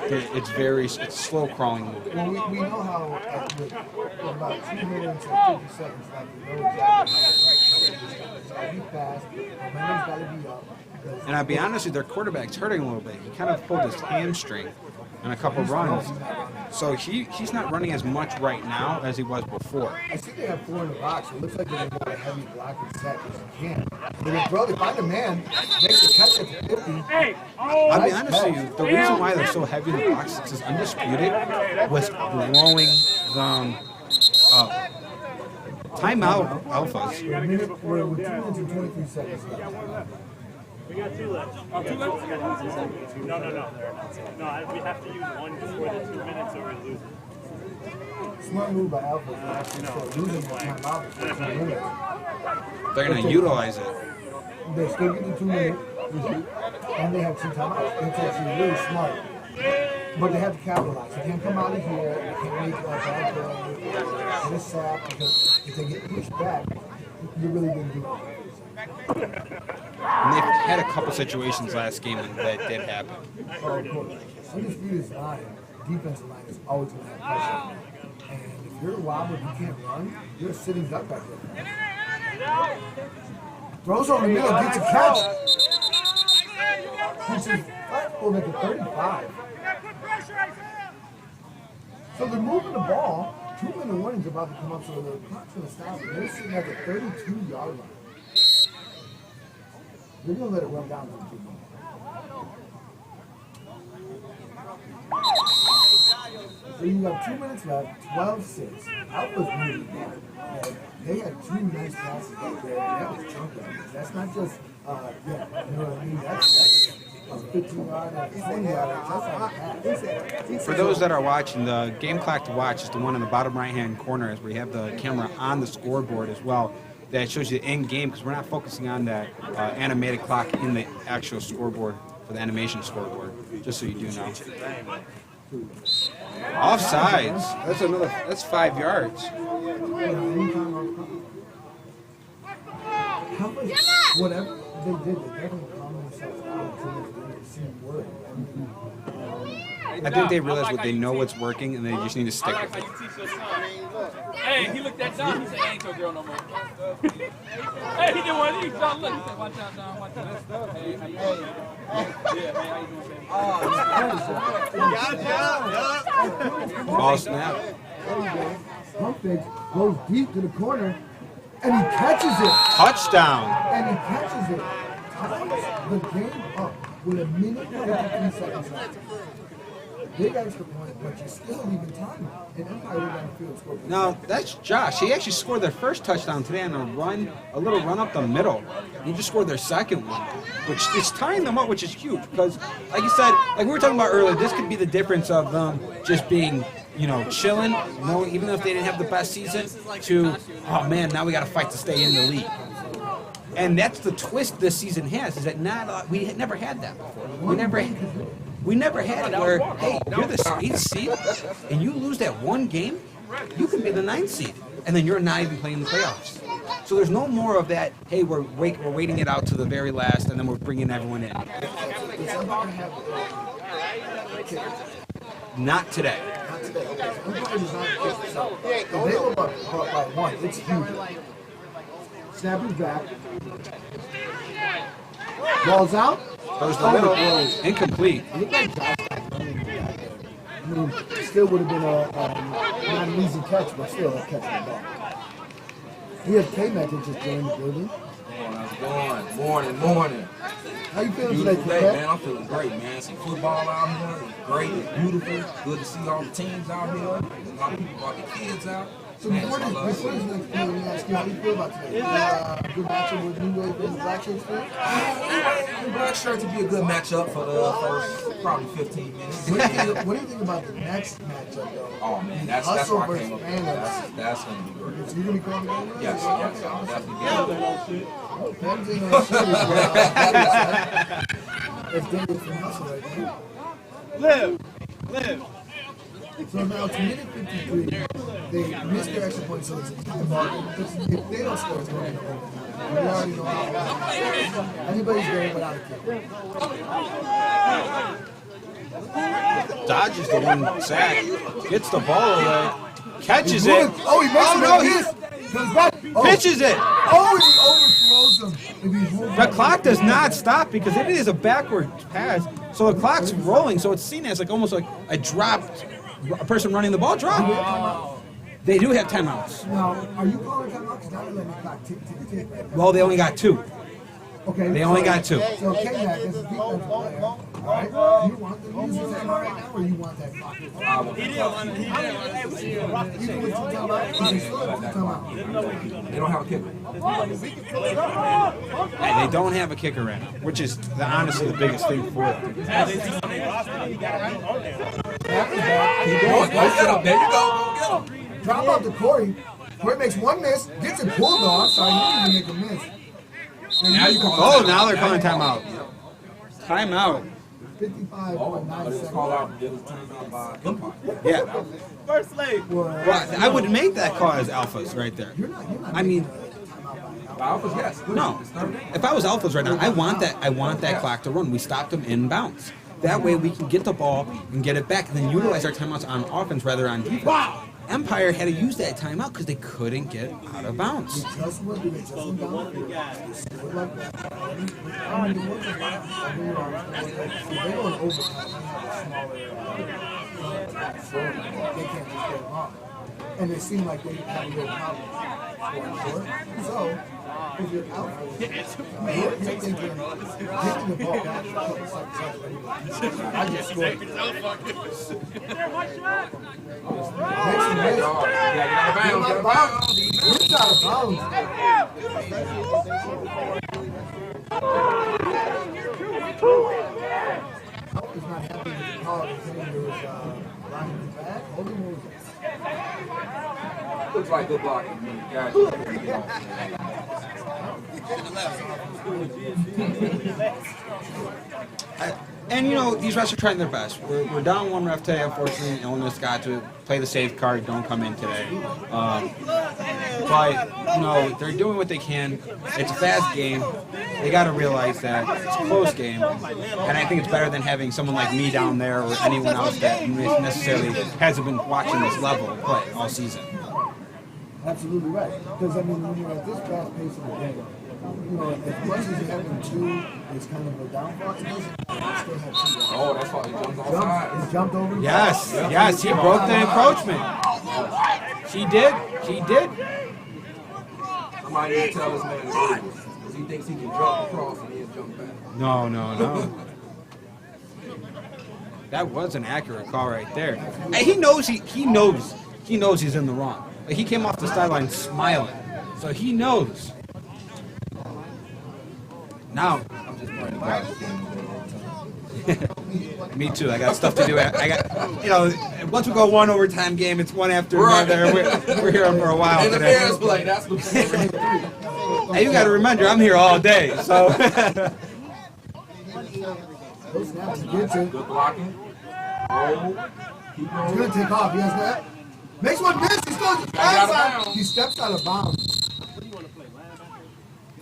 it's slow crawling moving. Well, we know how with about 2 minutes and 50 seconds left, we know exactly how it's got to be fast. Momentum's got to be up. And I'll be honest with you, their quarterback's hurting a little bit. He kind of pulled his hamstring on a couple runs. So he's not running as much right now as he was before. I see they have 4 in the box. It looks like they're going to go a heavy block and set as you can. But if they find a man, makes the catch at the 50. I'll be honest with you, the reason why they're so heavy in the box is Undisputed was blowing them up. Timeout, Alphas. We're 2 minutes and 23 seconds left. We got 2 left. Oh, 2 left? No. No, we have to use 1 before the 2 minutes or we lose it. Smart move by Alpha to actually start losing the timeout for 2 minutes. They're going to utilize it. They still get the 2 minutes, and they have 2 timeouts. It's actually really smart. But they have to capitalize. They can't come out of here. They can't make a bad play. Get a sack, because if they get pushed back, you're really going to do it. And they've had a couple situations last game when that did happen. Oh, of course. Undisputed line, defensive line is always going to have pressure. And if you're a wobbler, you can't run, you're a sitting duck back there. Throws over the middle, gets a catch. Will make it 35. So they're moving the ball. 2-minute warning's about to come up, so the clock's going to stop. They're sitting at the 32-yard line. They're going to let it run down for 2 minutes. So you have 2 minutes left, 12-6. Alpha's really bad. They had 2 nice passes right there. That was chunk yards. That's not just, you know what I mean? That's 15-yard and 20-yard. That's not a pass. For those that are watching, the game clock to watch is the one in the bottom right-hand corner, as we have the camera on the scoreboard as well. That shows you the end game, because we're not focusing on that animated clock in the actual scoreboard for the animation scoreboard, just so you do know. Offsides. That's 5 yards. Whatever they did, they definitely calmed themselves out until they see word. I think they realize what they know what's working, and they just need to stick with it. Hey, he looked at John. He said, "I ain't your girl no more." Hey, he did one of these. John, look. He said, "Watch out, John. Watch out." Hey, how you doing? Yeah, man, how you doing? Ball snap. Pump fake goes deep to the corner, and he catches it. Touchdown. And he catches it. Ties the game up with 1 minute and 53 seconds left. Big extra point, but you're still leaving time. And Empire would have field score. Now, that's Josh. He actually scored their first touchdown today on a little run up the middle. He just scored their second one, which is tying them up, which is huge. Because, like you said, like we were talking about earlier, this could be the difference of them just being, chilling, even if they didn't have the best season, to, oh man, now we got to fight to stay in the league. And that's the twist this season has, is that we never had that before. We never had it where, hey, you're the 8th seed, and you lose that one game, you can be the 9th seed, and then you're not even playing the playoffs. So there's no more of that, hey, we're waiting it out to the very last, and then we're bringing everyone in. Not today. They were up by 1. It's huge. Snapping back. Ball's out. Goes the middle. Incomplete. Still would have been not an easy catch, but still a catch on the ball. We have K-Mac that just joined the building. Morning. How you feeling Beautiful today, day, man. I'm feeling great, man. Some football out here. It's great. It's beautiful. Good to see all the teams out here. A lot of people brought their kids out. So before this next play, let me ask you how you feel about today. Good matchup with New Wave and the Black Shirts fan? The Black Shirt to be a good matchup for the first probably 15 minutes. What do you think about the next matchup, though? Oh man, that's Hustle why I versus came up with Phantom. that's gonna be great. So you're gonna be calling the game? Yes, I'm definitely Phantom's ain't no shit. It's dangerous from Hustle right now. Live. So now to minute 53, they missed their extra point, so it's a tie ball. If they don't score, it's going to go overtime. We already know how anybody's there without a kick. Dodges the one sack, gets the ball away, catches it. Oh, he makes it. Comes back. Pitches it. Oh, he overthrows him. The clock does not stop because it is a backward pass. So the clock's rolling, so it's seen as like almost like a dropped, a person running the ball dropped. They do have timeouts. Now, are you calling timeout? Because now they're letting the clock tick. Well, they only got 2. Okay. They only got 2. So K-Mac is a defensive player. All right. You want the music timeout right now, or you want that clock? He didn't want it. Even with 2 timeouts, they still have 2 timeouts. They don't have a kicker. Hey, they don't have a kicker right now, which is honestly the biggest thing for them. Keep going. Go get him. There you go. Go get him. Drop out to Corey. Corey makes 1 miss, gets it pulled off. Sorry, he didn't even make a miss. Now you call. Now they're calling timeout. Timeout. 55.9 seconds. Yeah. First leg. Well, I would make that call as alphas right there. I mean, Alphas, yes. no. If I was alphas right now, I want that clock to run. We stopped them in bounds. That way we can get the ball and get it back and then utilize our timeouts on offense rather on defense. Wow. Empire had to use that timeout because they couldn't get out of bounds. And it seemed like they had a real problem. So, if you're out for it, you're thinking, getting the ball back a couple seconds. I just scored. It's out of bounds. He's not happy with the call. He's hitting his line back. Holding moves. Looks like good blocking. Guys, and you know, these refs are trying their best. We're down 1 ref today, unfortunately. Illness got to play the safe card, don't come in today. But, you know, they're doing what they can. It's a fast game. They got to realize that it's a close game. And I think it's better than having someone like me down there or anyone else that necessarily hasn't been watching this level play all season. Absolutely right. Because, I mean, when you're at this fast pace of the game, you know, as much as having 2 is kind of a downfall, it doesn't still have 2. Oh, that's why he jumped offside. He jumped over. Yes, he broke the encroachment. He did. Somebody need to tell this man to do this. Because he thinks he can jump across and he'll jump back. No. That was an accurate call right there. And he knows he knows he's in the wrong. Like, he came off the sideline smiling, so he knows. Now, I'm just praying to God this game is over. me too. I got stuff to do. I got, you know, once we go 1 overtime game, it's one after another. We're here for a while And the today. Bears play. That's what. Hey, you got to remember, I'm here all day. So. Good blocking. Roll. Keep He's rolling. going to take off. He has that. Makes 1 miss. He's going to he steps out of bounds.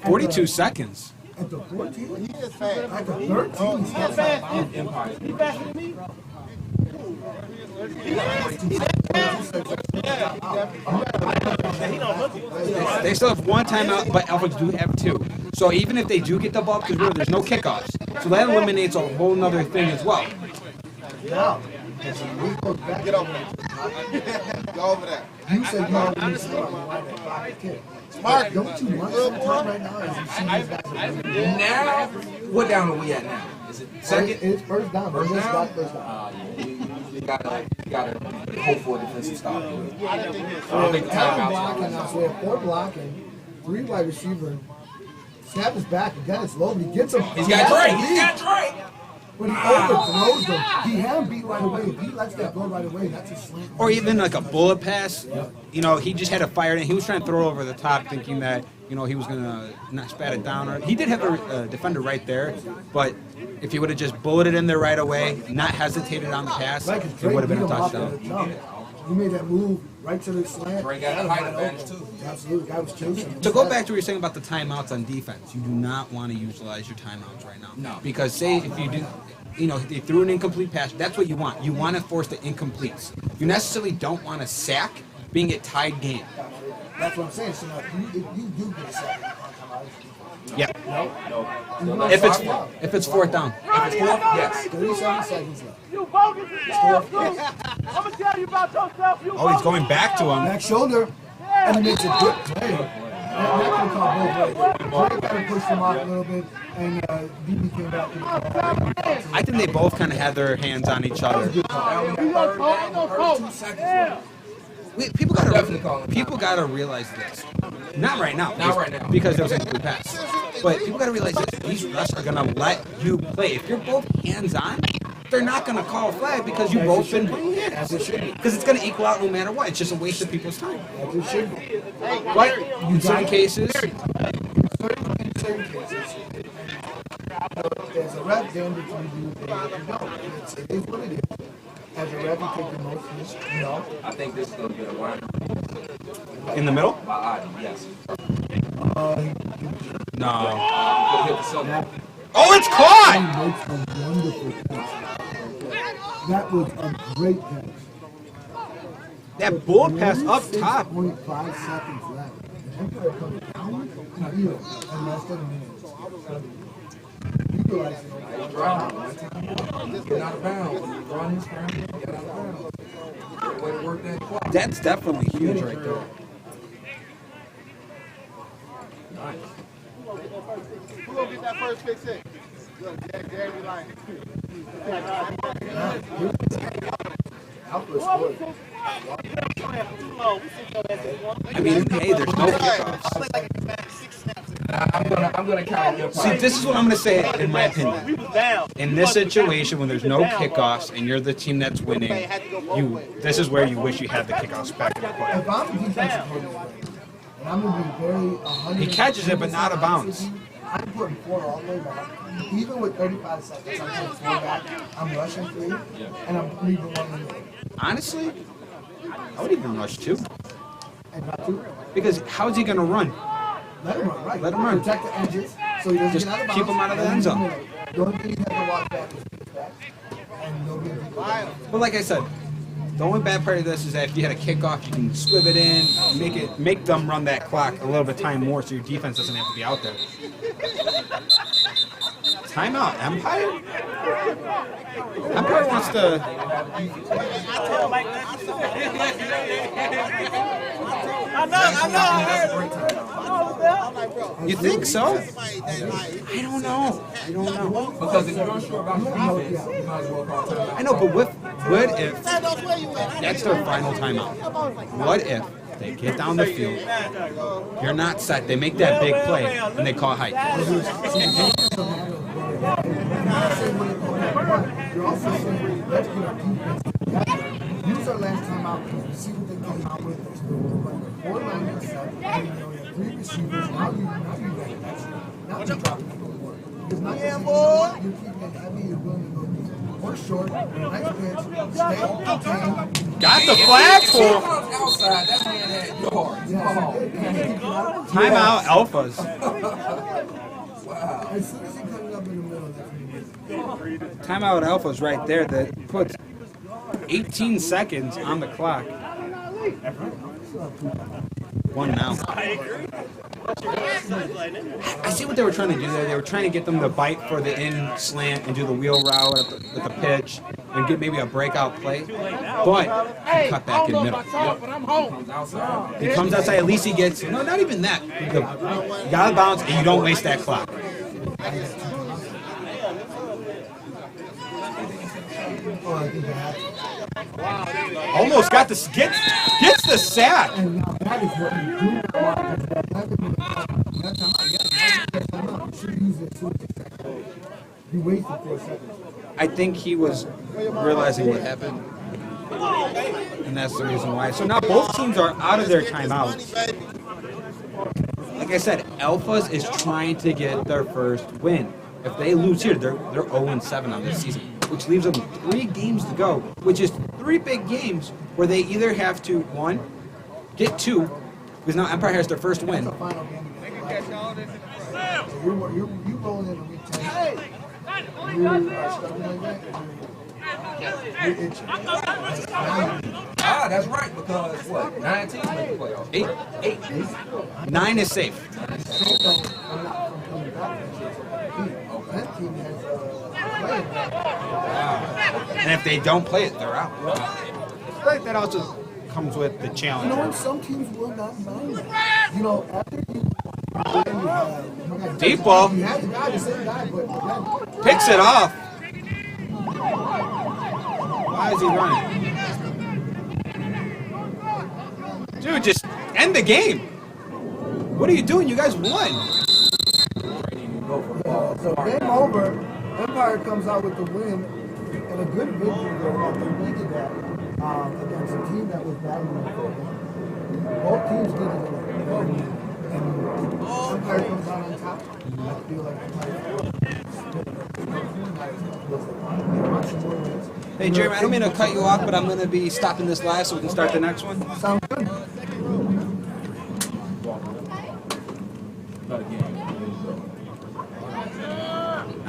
42 seconds. At the 14? At the 13? He steps out of bounds. Empire. He faster than me. They still have 1 timeout, but Alphas do have 2. So even if they do get the ball, because there's no kickoffs, so that eliminates a whole nother thing as well. Yeah. Get over there. Go over there. You said you already started why that clock kick. Mark, don't you want some time right now as you see these guys are running? Now, what down are we at now? Is it second? It's first down. First down? First down. Yeah, You gotta hope for a defensive stop. I don't think the Blocking timeout's now, so we have 4 blocking, 3 wide receiver. Snap is back again. It's low. He gets him. He's got Drake. He's got Drake. When he overthrows them, he had him beat right away. If he lets that go right away, that's a slant. Or even like a bullet pass. You know, he just had to fire it in. He was trying to throw it over the top, thinking that, you know, he was going to not spat it down. Or he did have a defender right there, but if he would have just bulleted in there right away, not hesitated on the pass, it would have been a touchdown. He made that move right to the slant. Drake got a height advantage too. Absolutely, the guy was chasing. To go back to what you're saying about the timeouts on defense, you do not want to utilize your timeouts right now. No. Because say if you do, you know, they threw an incomplete pass, that's what you want. You want to force the incompletes. You necessarily don't want to sack being a tied game. That's what I'm saying. So now, if you do get a sack, Yeah. no. If it's fourth down. If it's fourth, yes. 37 seconds left. You bogus as hell, dude. I'm gonna tell you about yourself. You Oh, he's going back to him. Back shoulder, and he makes a good play. Not going to call both ways. Drake kind of pushed him off a little bit, and DB came back. I think they both kind of had their hands on each other. People gotta realize this. Not right now. Not right now. Because there was a incomplete pass. But people gotta realize that these refs are gonna let you play. If you're both hands on, they're not gonna call a flag because you both been playing hands. Because it's gonna equal out no matter what. It's just a waste of people's time. But in some cases, There's a rep then between you and you don't. It is what it is. As a rep, you take the most risk, you know. I think this is going to be a liner. in the middle? Yes. No. Oh, it's caught! That was a great catch. That bullet pass up top. 6.5 seconds left. And Empire comes down the field and less than a minute. Utilize it. Get out of bounds. Run his scramble, get out of bounds. Way to work that clock. That's definitely huge right there. Nice. Who gonna get that first pick six? Look, Jeremy Lyon. I mean, hey, there's no kickoffs. I'm gonna count your See, this is what I'm gonna say in my opinion. In this situation, when there's no kickoffs and you're the team that's winning, this is where you wish you had the kickoffs back in the play. If I'm the defensive coordinator, and I'm going to be very 100%. He catches it, but not out of bounds. I'm putting 4 all the way back. Even with 35 seconds, I'm putting 4 back. I'm rushing 3, and I'm leaving 1 in there. Honestly, I would even rush 2. And not 2. Because how's he gonna run? Let him run, right? Let him run. Protect the edges so he doesn't Just get out of bounds. keep him out of the end zone. The only thing you have to watch back is back. And nobody can go back. But like I said, the only bad part of this is that if you had a kickoff, you can squib it in, make them run that clock a little bit time more, so your defense doesn't have to be out there. Timeout, Empire. Empire wants to. You think so? I don't know. Because if you're unsure about your defense, you might as well call timeout. I know, but what if that's their final timeout? What if they get down the field, you're not set, they make that big play, and they call height? You're also saying, let's get our defense together. Use our last time out because we see what they came out with. There's 4 linemen set, and you have 3 receivers. Now you got extra. Now you're dropping the board. Because now you're keeping it heavy, you're willing to go deep. Or short, nice pitch, stay contained. Got the flag for Outside, that man had yards. timeout alphas. Wow. As soon as he comes up in the middle, that's when he gets it. Timeout alphas right there that puts 18 seconds on the clock. 1 now. I see what they were trying to do there. They were trying to get them to bite for the in slant and do the wheel route with the pitch and get maybe a breakout play. But he cut back in middle. He comes outside. At least he gets not even that. You got to bounce and you don't waste that clock. Oh, I think they have to. Almost got the gets the sack. And now that is what you do not want. That time you should use it as soon as you sack. You wasted 4 seconds. I think he was realizing what happened, and that's the reason why. So now both teams are out of their timeouts. Like I said, Alphas is trying to get their first win. If they lose here, they're 0-7 on this season, which leaves them 3 games to go, which is 3 big games where they either have to, 1, get 2, because now Empire has their first win. You rolling in a week 10. You are stuck like that. You're itching. Ah, that's right, because what? 9 teams make the playoffs. 8. 9 is safe. And if they don't play it, they're out. But that also comes with the challenge. You know what? Some teams will not mind that. You know, after you Deep ball. You have the guy, the same guy, but Picks it off. Why is he running? Dude, just end the game. What are you doing? You guys won. So game over. Empire comes out with the win and a good victory there after making that against a team that was battling for a win. Both teams did it, and Empire comes out on top. I feel like Hey, Jeremy, I don't mean to cut you off, but I'm going to be stopping this live so we can start the next one. Sounds good.